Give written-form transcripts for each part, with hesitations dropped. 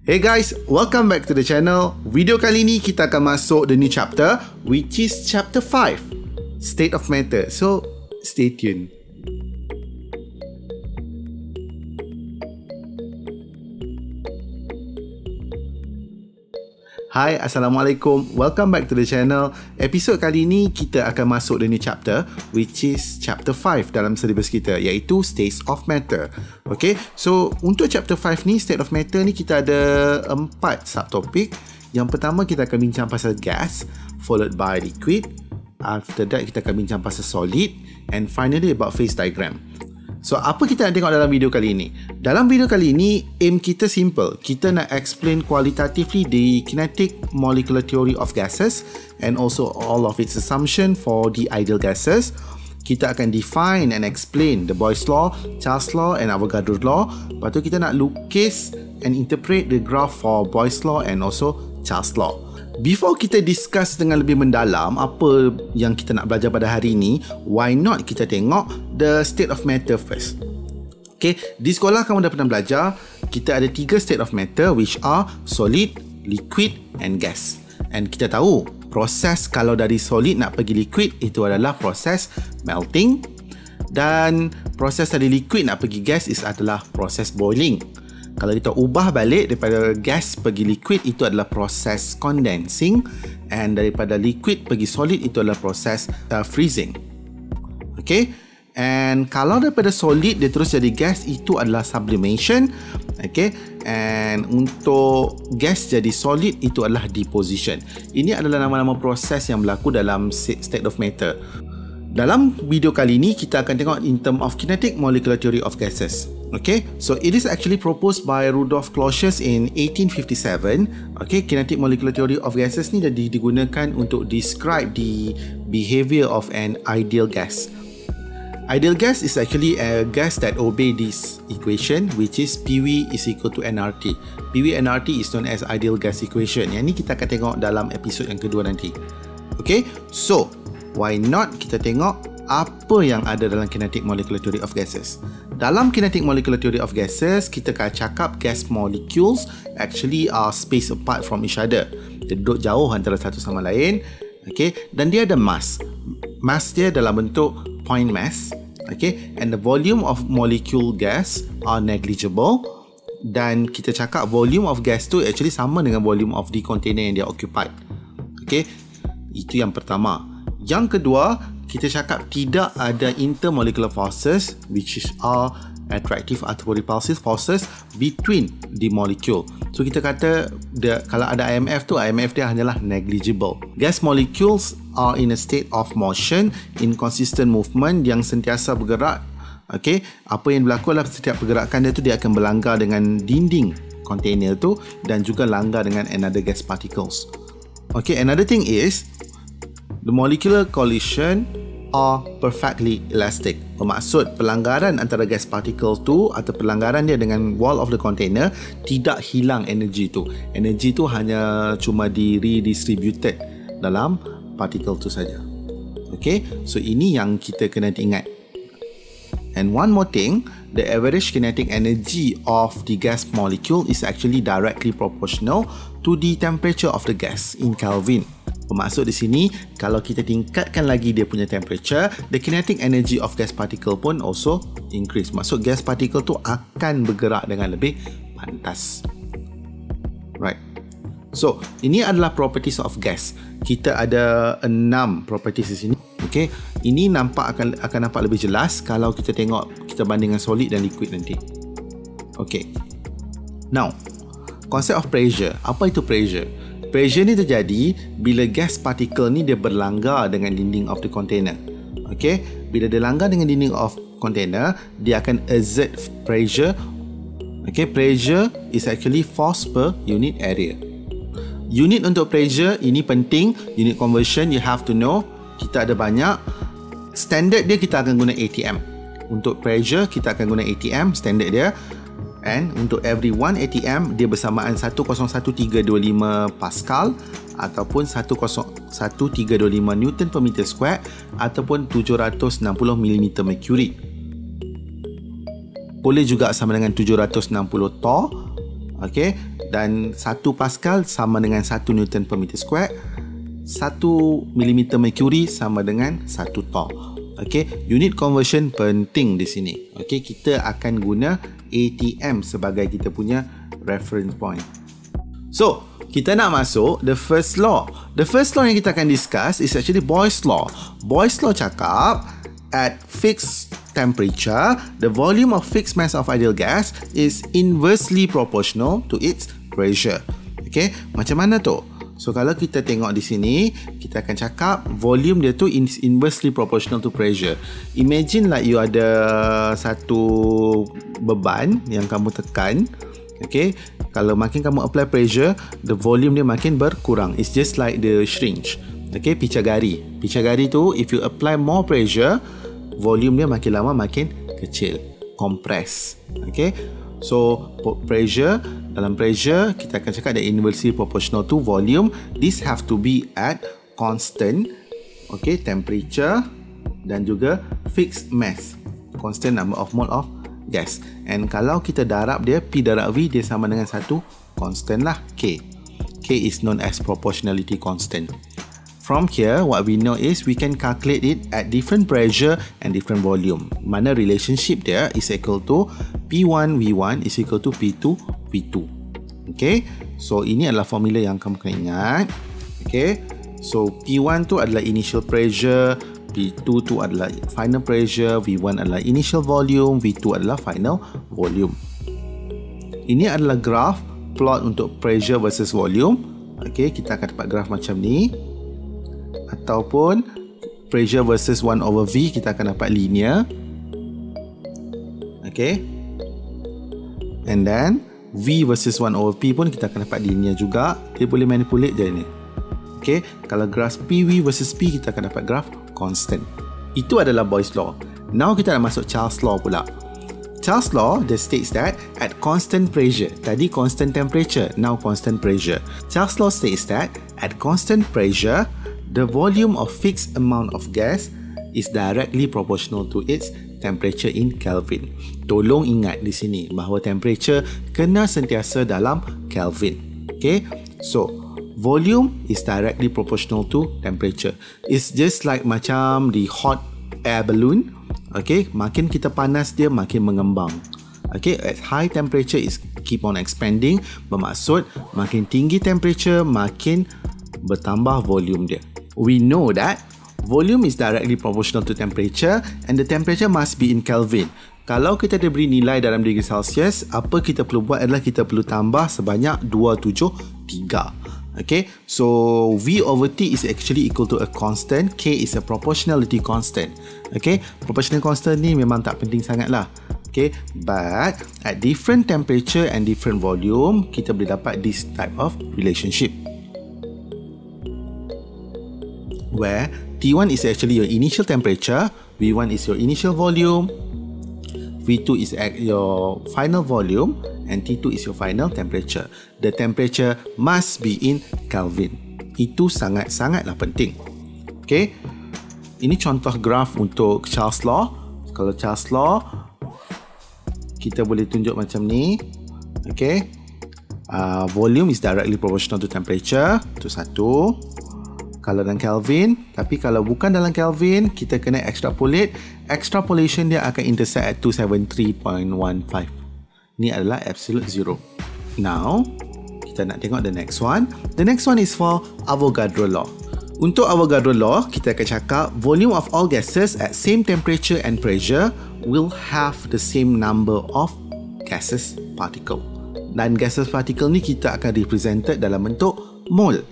Hey guys, welcome back to the channel. Video kali ni kita akan masuk the new chapter, which is chapter 5, State of Matter. So, stay tuned. Hai, Assalamualaikum. Welcome back to the channel. Episod kali ni kita akan masuk the new chapter, which is chapter 5 dalam syllabus kita, iaitu State of Matter. Okay, so untuk chapter 5 ni, State of Matter ni kita ada 4 subtopik. Yang pertama kita akan bincang pasal gas, followed by liquid. After that kita akan bincang pasal solid, and finally about phase diagram. So, apa kita nak tengok dalam video kali ini? Dalam video kali ini, aim kita simple. Kita nak explain qualitatively the kinetic molecular theory of gases and also all of its assumption for the ideal gases. Kita akan define and explain the Boyle's law, Charles law and Avogadro's law. Lepas tu kita nak lukis and interpret the graph for Boyle's law and also Charles law. Before kita discuss dengan lebih mendalam apa yang kita nak belajar pada hari ini, why not kita tengok the state of matter first. Okay, di sekolah kamu dah pernah belajar, kita ada 3 state of matter which are solid, liquid and gas. And kita tahu, proses kalau dari solid nak pergi liquid itu adalah proses melting, dan proses dari liquid nak pergi gas adalah proses boiling. Kalau kita ubah balik daripada gas pergi liquid, itu adalah proses condensing, and daripada liquid pergi solid itu adalah proses freezing. Okay, and kalau daripada solid dia terus jadi gas, itu adalah sublimation. Okay, and untuk gas jadi solid itu adalah deposition. Ini adalah nama-nama proses yang berlaku dalam state of matter. Dalam video kali ini kita akan tengok in term of kinetic molecular theory of gases. Okay, so it is actually proposed by Rudolf Clausius in 1857. Okay, kinetic molecular theory of gases ni dah digunakan untuk describe the behavior of an ideal gas. Ideal gas is actually a gas that obey this equation, which is PV is equal to nRT. PV nRT is known as ideal gas equation. Yang ni kita akan tengok dalam episod yang kedua nanti. Okay, so why not kita tengok apa yang ada dalam kinetic molecular theory of gases. Dalam kinetic molecular theory of gases, kita akan cakap gas molecules actually are spaced apart from each other. Dia duduk jauh antara satu sama lain. Okay, dan dia ada mass. Mass dia dalam bentuk point mass. Okay, and the volume of molecule gas are negligible. Dan kita cakap volume of gas tu actually sama dengan volume of the container yang dia occupied. Okay, itu yang pertama. Yang kedua, kita cakap tidak ada intermolecular forces which are attractive atau repulsive forces between the molecule. So kita kata kalau ada IMF tu, IMF dia hanyalah negligible. Gas molecules are in a state of motion, inconsistent movement yang sentiasa bergerak. Okay, apa yang berlaku adalah setiap pergerakan dia tu dia akan berlanggar dengan dinding container tu dan juga langgar dengan another gas particles. Okay, another thing is the molecular collision are perfectly elastic. Bermaksud pelanggaran antara gas particle tu atau pelanggaran dia dengan wall of the container tidak hilang energy tu. Energy tu hanya cuma redistributed dalam particle tu saja. Okay, so ini yang kita kena ingat. And one more thing, the average kinetic energy of the gas molecule is actually directly proportional to the temperature of the gas in Kelvin. Bermaksud di sini, kalau kita tingkatkan lagi dia punya temperature, the kinetic energy of gas particle pun also increase. Maksud gas particle tu akan bergerak dengan lebih pantas. Right. So, ini adalah properties of gas. Kita ada 6 properties di sini. Okay. Ini akan nampak lebih jelas kalau kita tengok, kita bandingkan solid dan liquid nanti. Okay. Now, concept of pressure. Apa itu pressure? Pressure ni terjadi bila gas particle ni dia berlanggar dengan dinding of the container. Okay, bila dia langgar dengan dinding of container, dia akan exert pressure. Okay, pressure is actually force per unit area. Unit untuk pressure ini penting. Unit conversion you have to know. Kita ada banyak. Standard dia kita akan guna ATM. Untuk pressure kita akan guna ATM standard dia. And untuk every 1 ATM dia bersamaan 101,325 Pascal ataupun 101,325 Newton per meter square ataupun 760 mm Mercury. Boleh juga sama dengan 760 torr. Okay, dan 1 Pascal sama dengan 1 Newton per meter square. 1 mm mercury sama dengan 1 torr. Okay, unit conversion penting di sini. Okay, kita akan guna ATM sebagai kita punya reference point. So, kita nak masuk the first law. The first law yang kita akan discuss is actually Boyle's law. Boyle's law cakap at fixed temperature, the volume of fixed mass of ideal gas is inversely proportional to its pressure. Okay, macam mana tu? So, kalau kita tengok di sini, kita akan cakap volume dia tu is inversely proportional to pressure. Imagine like you ada satu beban yang kamu tekan. Okay, kalau makin kamu apply pressure, the volume dia makin berkurang. It's just like the syringe. Okay, picagari. Picagari tu, if you apply more pressure, volume dia makin lama makin kecil. Compress. Okay, so pressure, dalam pressure kita akan cakap that inversely proportional to volume. This have to be at constant, okay, temperature dan juga fixed mass, constant number of mole of gas. And kalau kita darab dia, P darab V, dia sama dengan satu constant lah, K. K is known as proportionality constant. From here, what we know is we can calculate it at different pressure and different volume. Mana relationship dia is equal to P1 V1 is equal to P2 V2. Okay, so ini adalah formula yang kamu kena ingat. Okay, so P1 tu adalah initial pressure, P2 tu adalah final pressure, V1 adalah initial volume, V2 adalah final volume. Ini adalah graph plot untuk pressure versus volume. Okay, kita akan dapat graph macam ni. Ataupun pressure versus 1 over V, kita akan dapat linear. Okay, and then V versus 1 over P pun kita akan dapat linear juga. Dia boleh manipulate je ni. Okay, kalau graph PV versus P, kita akan dapat graph constant. Itu adalah Boyle's law. Now kita nak masuk Charles' law pula. Charles' law that states that at constant pressure, tadi constant temperature, now constant pressure. Charles' law states that at constant pressure, the volume of fixed amount of gas is directly proportional to its temperature in Kelvin. Tolong ingat di sini bahawa temperature kena sentiasa dalam Kelvin. Okay, so volume is directly proportional to temperature. It's just like macam the hot air balloon. Okay, makin kita panas dia makin mengembang. Okay, at high temperature is keep on expanding, bermaksud makin tinggi temperature makin bertambah volume dia. We know that volume is directly proportional to temperature and the temperature must be in Kelvin. Kalau kita diberi nilai dalam degree Celsius, apa kita perlu buat adalah kita perlu tambah sebanyak 273. Okay, so V over T is actually equal to a constant. K is a proportionality constant. Okay, proportional constant ni memang tak penting sangat lah. Okay, but at different temperature and different volume, kita boleh dapat this type of relationship, where T1 is actually your initial temperature, V1 is your initial volume, V2 is your final volume, and T2 is your final temperature. The temperature must be in Kelvin. Itu sangat-sangatlah penting. Okay, ini contoh graf untuk Charles' law. Kalau Charles' law, kita boleh tunjuk macam ni. Okay, volume is directly proportional to temperature. Itu satu. Kalau dalam Kelvin, tapi kalau bukan dalam Kelvin, kita kena extrapolate. Extrapolation dia akan intersect at 273.15. Ini adalah absolute zero. Now, kita nak tengok the next one. The next one is for Avogadro law. Untuk Avogadro law, kita akan cakap volume of all gases at same temperature and pressure will have the same number of gases particle. Dan gases particle ni kita akan represented dalam bentuk mole.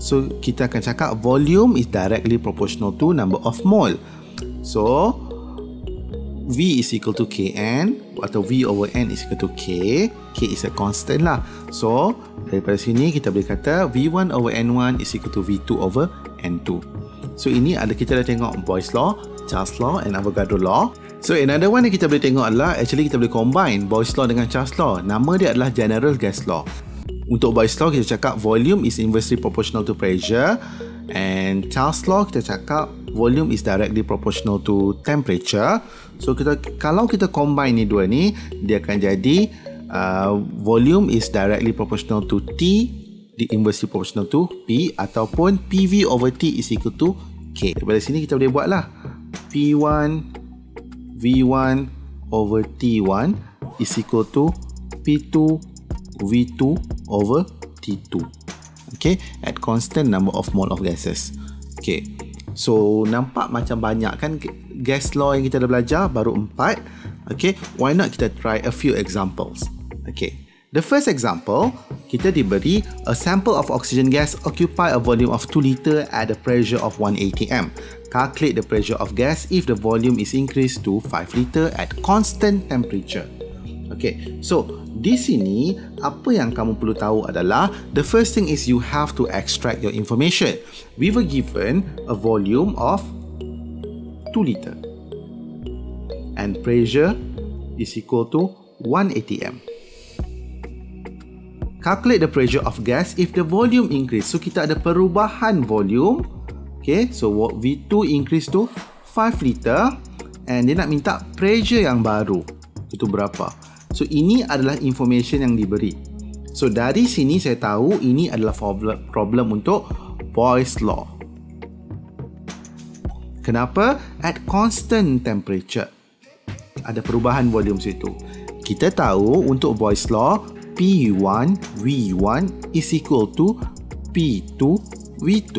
So, kita akan cakap volume is directly proportional to number of mole. So, V is equal to Kn atau V over N is equal to K. K is a constant lah. So, daripada sini kita boleh kata V1 over N1 is equal to V2 over N2. So, ini ada kita dah tengok Boyle's law, Charles' law and Avogadro law. So, another one yang kita boleh tengok adalah actually kita boleh combine Boyle's law dengan Charles' law. Nama dia adalah General Gas law. Untuk Boyle's law, kita cakap volume is inversely proportional to pressure, and Charles' law kita cakap volume is directly proportional to temperature. So, kalau kita combine ni dua ni, dia akan jadi volume is directly proportional to T, inversely proportional to P, ataupun PV over T is equal to K. Daripada sini kita boleh buat lah. P1 V1 over T1 is equal to P2 V2 over T2. Okay, at constant number of mole of gases. Okay, so nampak macam banyak kan gas law yang kita dah belajar, baru 4. Okay, why not kita try a few examples. Okay, the first example, kita diberi a sample of oxygen gas occupy a volume of 2 liter at a pressure of 1 atm. Calculate the pressure of gas if the volume is increased to 5 liter at constant temperature. Okay, so di sini apa yang kamu perlu tahu adalah the first thing is you have to extract your information. We were given a volume of 2 liter and pressure is equal to 1 atm. Calculate the pressure of gas if the volume increase. So kita ada perubahan volume. Okay, so V2 increase to 5 liter and dia nak minta pressure yang baru. Itu berapa? So ini adalah information yang diberi. So dari sini saya tahu ini adalah problem untuk Boyle's law. Kenapa? At constant temperature. Ada perubahan volume situ. Kita tahu untuk Boyle's law P1 V1 is equal to P2 V2.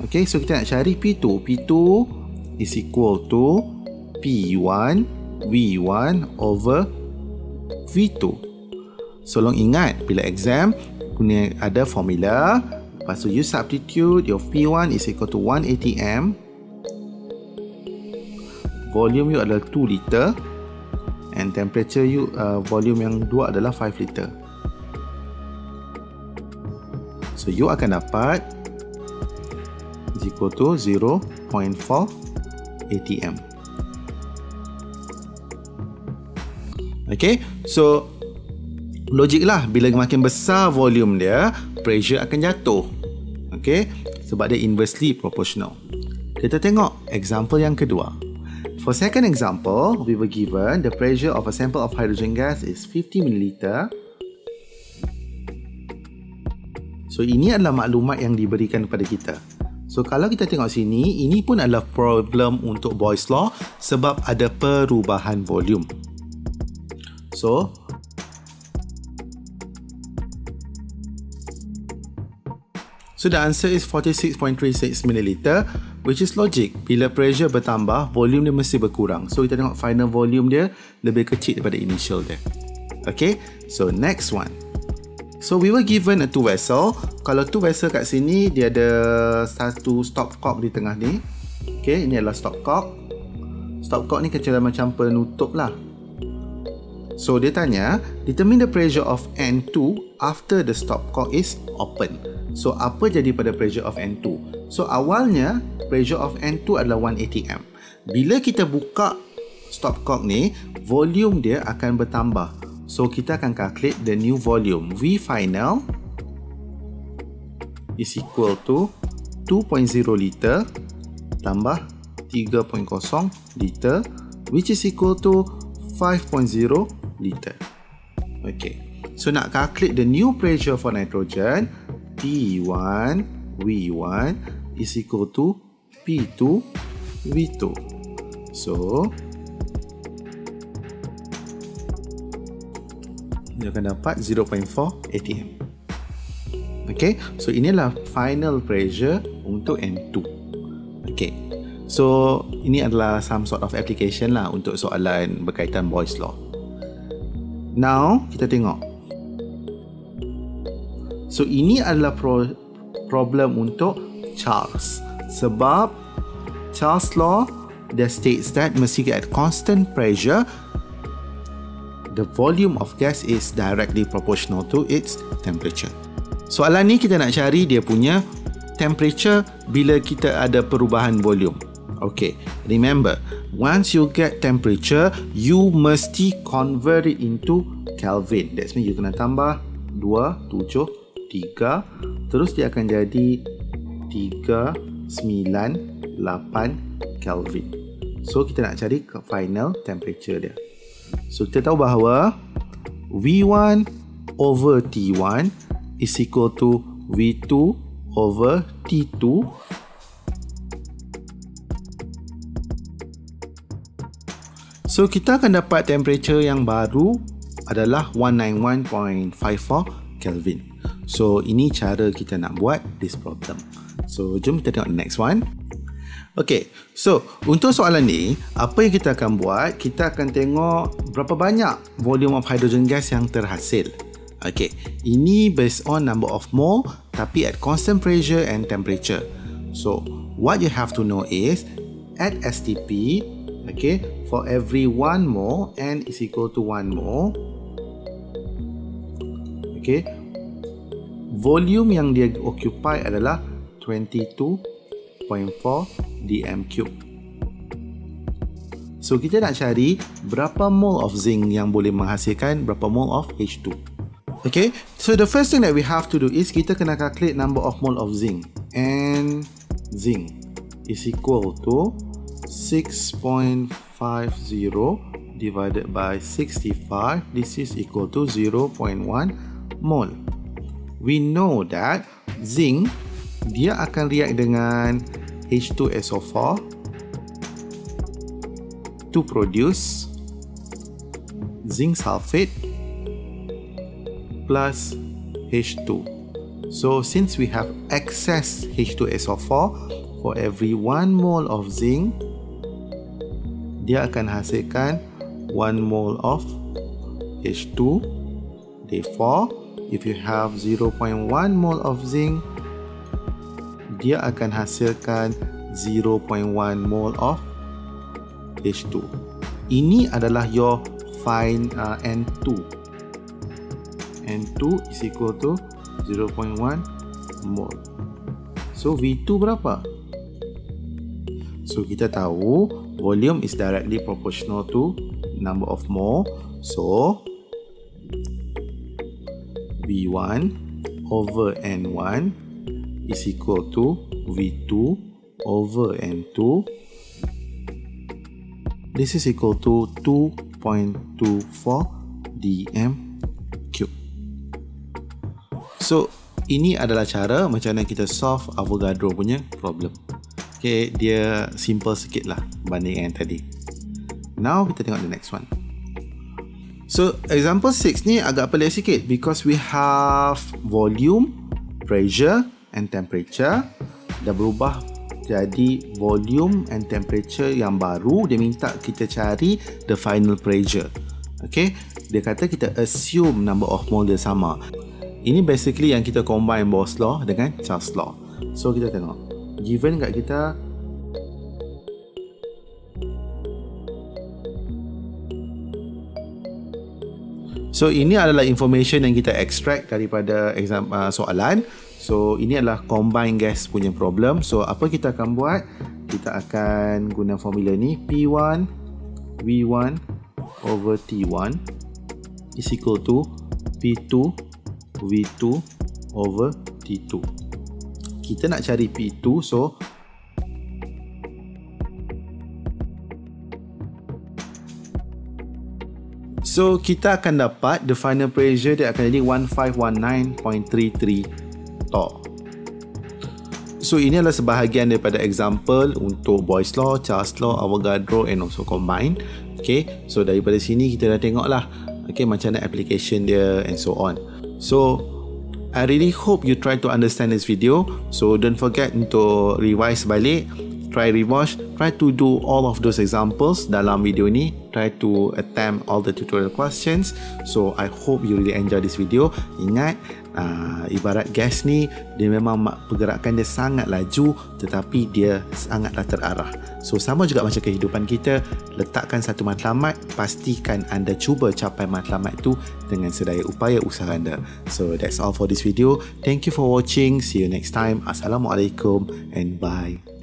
Okay, so kita nak cari P2. P2 is equal to P1 V1 over V2. So long ingat bila exam guna ada formula, lepas tu you substitute your P1 is equal to 1 atm, volume you adalah 2 liter and temperature you volume yang 2 adalah 5 liter. So you akan dapat is equal to 0.4 atm. Okay, so logik lah, bila makin besar volume dia, pressure akan jatuh. Okay, sebab dia inversely proportional. Kita tengok example yang kedua. For second example, we were given the pressure of a sample of hydrogen gas is 50 ml. So ini adalah maklumat yang diberikan kepada kita. So kalau kita tengok sini, ini pun adalah problem untuk Boyle's law sebab ada perubahan volume. So the answer is 46.36 ml, which is logic. Bila pressure bertambah, volume dia mesti berkurang. So kita tengok final volume dia lebih kecil daripada initial dia. Okay, so next one. So we were given a 2 vessel. Kalau 2 vessel kat sini, dia ada satu stopcock di tengah ni. Okay, ini adalah stopcock. Stopcock ni kecil macam penutup lah. So dia tanya, determine the pressure of N2 after the stopcock is open. So apa jadi pada pressure of N2? So awalnya pressure of N2 adalah 1 atm. Bila kita buka stopcock ni, volume dia akan bertambah. So kita akan calculate the new volume. V final is equal to 2.0 liter tambah 3.0 liter, which is equal to 5.0 liter. Okay, so nak calculate the new pressure for nitrogen, P1 V1 is equal to P2 V2. So dia akan dapat 0.4 atm. Okay, so inilah final pressure untuk N2. Okay, so ini adalah some sort of application lah untuk soalan berkaitan Boyle's law. Now kita tengok. So ini adalah problem untuk Charles. Sebab Charles law dia states that mesti at constant pressure the volume of gas is directly proportional to its temperature. Soalan ni kita nak cari dia punya temperature bila kita ada perubahan volume. Okay, remember, once you get temperature, you mesti convert it into Kelvin. That's mean you kena tambah 273, terus dia akan jadi 398 Kelvin. So kita nak cari final temperature dia. So kita tahu bahawa V1 over T1 is equal to V2 over T2 so kita akan dapat temperature yang baru adalah 191.54 Kelvin. So ini cara kita nak buat this problem. So jom kita tengok the next one. Okay, so untuk soalan ni, apa yang kita akan buat? Kita akan tengok berapa banyak volume of hydrogen gas yang terhasil. Okay, ini based on number of mole tapi at constant pressure and temperature. So what you have to know is at STP, okay, for every 1 mole N is equal to 1 mole. Okay, volume yang dia occupy adalah 22.4 dm cube. So kita nak cari berapa mole of zinc yang boleh menghasilkan berapa mole of H2. Okay, so the first thing that we have to do is kita kena calculate number of mole of zinc. And zinc is equal to 6.50 divided by 65. This is equal to 0.1 mole. We know that zinc dia akan react dengan H2SO4 to produce zinc sulfate plus H2. So since we have excess H2SO4, for every 1 mole of zinc dia akan hasilkan 1 mole of H2. Therefore, if you have 0.1 mole of zinc, dia akan hasilkan 0.1 mole of H2. Ini adalah your find N2. N2 is equal to 0.1 mole. So V2 berapa? So kita tahu volume is directly proportional to number of mole. So V1 over N1 is equal to V2 over N2. This is equal to 2.24 dm cube. So ini adalah cara macam mana kita solve Avogadro punya problem. Okay, dia simple sikit lah berbanding yang tadi. Now kita tengok the next one. So example 6 ni agak pelik sikit because we have volume, pressure and temperature. Dah berubah jadi volume and temperature yang baru. Dia minta kita cari the final pressure. Okay, dia kata kita assume number of mole dia sama. Ini basically yang kita combine Bohr's law dengan Charles law. So kita tengok, given kat kita so ini adalah information yang kita extract daripada exam soalan. So ini adalah combined gas punya problem. So apa kita akan buat? Kita akan guna formula ni, P1 V1 over T1 is equal to P2 V2 over T2. Kita nak cari P2, so kita akan dapat the final pressure dia akan jadi 1519.33 torr. So ini adalah sebahagian daripada example untuk Bohr's law, Charles law, Avogadro and also combine. Okay, so daripada sini kita dah tengok lah, okay, macam mana application dia and so on. So I really hope you try to understand this video. So don't forget untuk revise balik, try rewatch, try to do all of those examples dalam video ni, try to attempt all the tutorial questions. So I hope you really enjoy this video. Ingat, ibarat gas ni, dia memang pergerakan dia sangat laju tetapi dia sangatlah terarah. So sama juga macam kehidupan kita, letakkan satu matlamat, pastikan anda cuba capai matlamat tu dengan sedaya upaya usaha anda. So that's all for this video. Thank you for watching. See you next time. Assalamualaikum and bye.